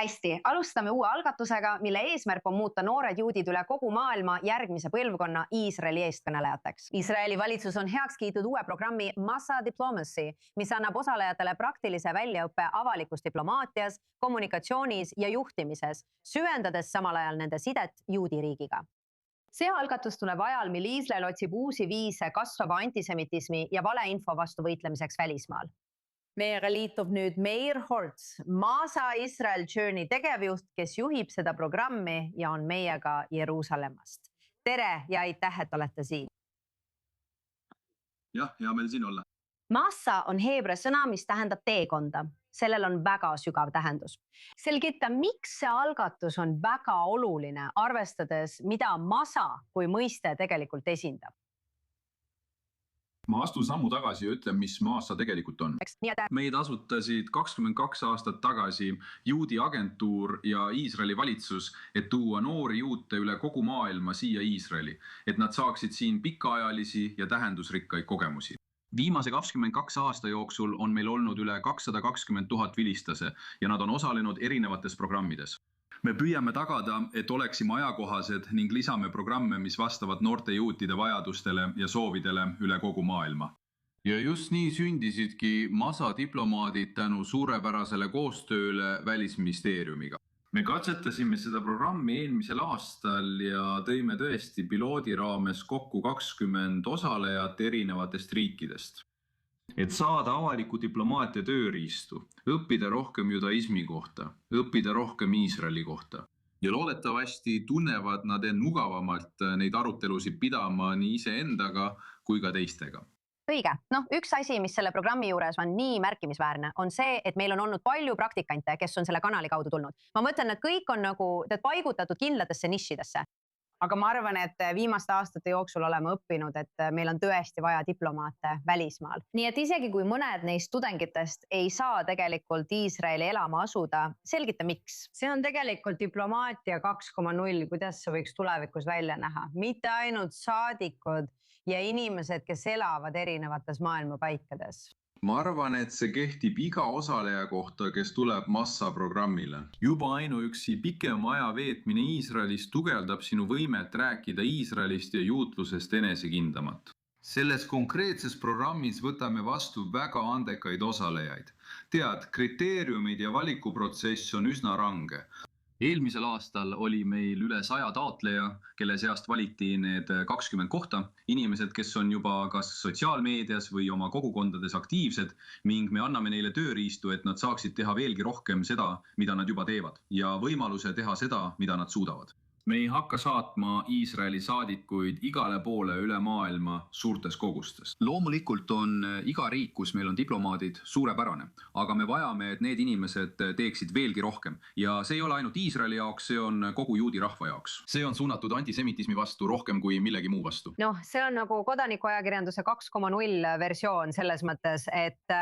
Hästi, alustame uue algatusega, mille eesmärk on muuta noored juudid üle kogu maailma järgmise põlvkonna Iisraeli eestkõnelejateks. Iisraeli valitsus on heaks kiitnud uue programmi Massa Diplomacy, mis annab osalejatele praktilise väljaõppe avalikus diplomaatias, kommunikatsioonis ja juhtimises, süvendades samal ajal nende sidet juudi riigiga. See algatus tuleb ajal, mil Iisrael otsib uusi viise kasvava antisemitismi ja valeinfo vastu võitlemiseks välismaal. Meiega liitub nüüd Meir Horts, Massa Israel Journey tegevjuht, kes juhib seda programmi ja on meiega Jeruusalemmast. Tere ja aitäh, et olete siin. Jah, hea meil siin olla. Massa on heebrea sõna, mis tähendab teekonda. Sellel on väga sügav tähendus. Selgita, miks see algatus on väga oluline, arvestades, mida Massa kui mõiste tegelikult esindab? Ma astun sammu tagasi ja ütlen, mis Massa tegelikult on. Meid asutasid 22 aastat tagasi juudi agentuur ja Iisraeli valitsus, et tuua noori juute üle kogu maailma siia Iisraeli, et nad saaksid siin pikaajalisi ja tähendusrikkaid kogemusi. Viimase 22 aasta jooksul on meil olnud üle 220 000 vilistase ja nad on osalenud erinevates programmides. Me püüame tagada, et oleksime ajakohased ning lisame programme, mis vastavad noorte juutide vajadustele ja soovidele üle kogu maailma. Ja just nii sündisidki Massa diplomaadid tänu suurepärasele koostööle Välisministeeriumiga. Me katsetasime seda programmi eelmisel aastal ja tõime tõesti piloodi raames kokku 20 osalejat erinevatest riikidest. Et saada avaliku diplomaatia tööriistu, õppida rohkem judaismi kohta, õppida rohkem Iisraeli kohta. Ja loodetavasti tunnevad nad end mugavamalt neid arutelusid pidama nii iseendaga kui ka teistega. Õige. Üks asi, mis selle programmi juures on nii märkimisväärne, on see, et meil on olnud palju praktikante, kes on selle kanali kaudu tulnud. Ma mõtlen, et kõik on paigutatud kindlatesse nišidesse. Aga ma arvan, et viimaste aastate jooksul oleme õppinud, et meil on tõesti vaja diplomaate välismaal. Nii et isegi kui mõned neist tudengitest ei saa tegelikult Iisraeli elama asuda, selgita miks. See on tegelikult diplomaatia 2.0, kuidas see võiks tulevikus välja näha. Mitte ainult saadikud ja inimesed, kes elavad erinevates maailma paikades. Ma arvan, et see kehtib iga osaleja kohta, kes tuleb Massa programmile. Juba ainuüksi pikem aja veetmine Iisraelis tugevdab sinu võimet rääkida Iisraelist ja juutlusest enesekindlamat. Selles konkreetses programmis võtame vastu väga andekaid osalejaid. Tead, kriteeriumid ja valikuprotsess on üsna range. Eelmisel aastal oli meil üle 100 taotleja, kelle seast valiti need 20 kohta, inimesed, kes on juba kas sotsiaalmeedias või oma kogukondades aktiivsed, ning me anname neile tööriistu, et nad saaksid teha veelgi rohkem seda, mida nad juba teevad, ja võimaluse teha seda, mida nad suudavad. Me ei hakka saatma Iisraeli saadikuid igale poole üle maailma suurtes kogustes. Loomulikult on iga riik, kus meil on diplomaadid, suurepärane, aga me vajame, et need inimesed teeksid veelgi rohkem. Ja see ei ole ainult Iisraeli jaoks, see on kogu juudi rahva jaoks. See on suunatud antisemitismi vastu rohkem kui millegi muu vastu. See on nagu kodanikuajakirjanduse 2.0 versioon selles mõttes, et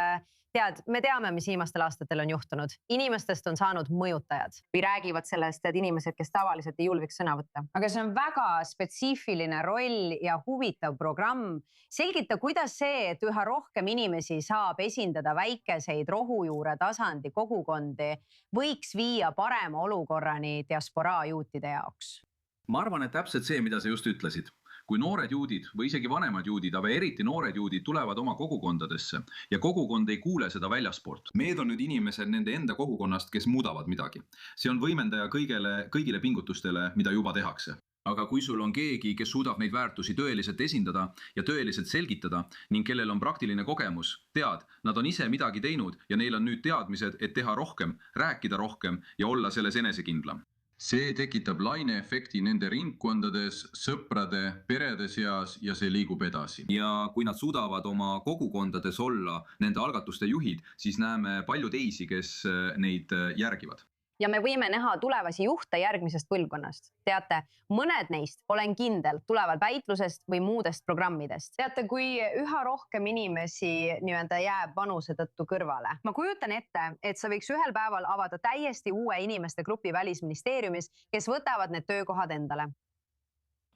tead, me teame, mis viimastel aastatel on juhtunud. Inimestest on saanud mõjutajad. Või räägivad sellest, et inimesed, kes tavaliselt ei julgeks sõna võtta. Aga see on väga spetsiifiline roll ja huvitav programm. Selgita, kuidas see, et üha rohkem inimesi saab esindada väikeseid rohujuure tasandi kogukondi, võiks viia parema olukorrani diasporaa juutide jaoks. Ma arvan, et täpselt see, mida sa just ütlesid. Kui noored juudid või isegi vanemad juudid, aga eriti noored juudid tulevad oma kogukondadesse ja kogukond ei kuule seda väljaspoolt. Meed on nüüd inimesed nende enda kogukonnast, kes muudavad midagi. See on võimendaja kõigile pingutustele, mida juba tehakse. Aga kui sul on keegi, kes suudab neid väärtusi tõeliselt esindada ja tõeliselt selgitada ning kellel on praktiline kogemus, tead, nad on ise midagi teinud ja neil on nüüd teadmised, et teha rohkem, rääkida rohkem ja olla selles enesekindlam. See tekitab laineefekti nende ringkondades, sõprade, perede seas ja see liigub edasi. Ja kui nad suudavad oma kogukondades olla nende algatuste juhid, siis näeme palju teisi, kes neid järgivad. Ja me võime näha tulevasi juhte järgmisest põlvkonnast. Teate, mõned neist, olen kindel, tulevad väitlusest või muudest programmidest. Teate, kui üha rohkem inimesi jääb vanuse tõttu kõrvale. Ma kujutan ette, et sa võiks ühel päeval avada täiesti uue inimeste grupi Välisministeeriumis, kes võtavad need töökohad endale.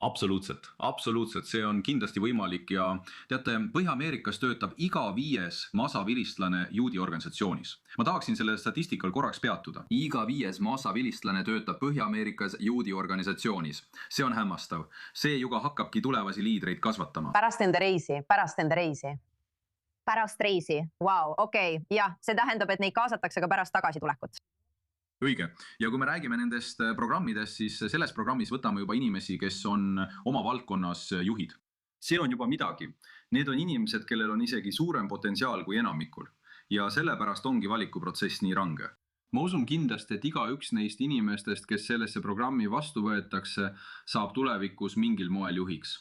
Absoluutselt, see on kindlasti võimalik ja teate, Põhja-Ameerikas töötab iga 5. masavilistlane juudi organisatsioonis. Ma tahaksin selle statistikal korraks peatuda. Iga 5. masavilistlane töötab Põhja-Ameerikas juudi organisatsioonis. See on hämmastav. See ju ka hakkabki tulevasi liidreid kasvatama. Pärast enda reisi. Vau, okei. Jah, see tähendab, et neid kaasatakse ka pärast tagasitulekut. Õige. Ja kui me räägime nendest programmidest, siis selles programmis võtame juba inimesi, kes on oma valdkonnas juhid. See on juba midagi. Need on inimesed, kellel on isegi suurem potentsiaal kui enamikul. Ja sellepärast ongi valikuprotsess nii range. Ma usun kindlasti, et iga üks neist inimestest, kes sellesse programmi vastu võetakse, saab tulevikus mingil moel juhiks.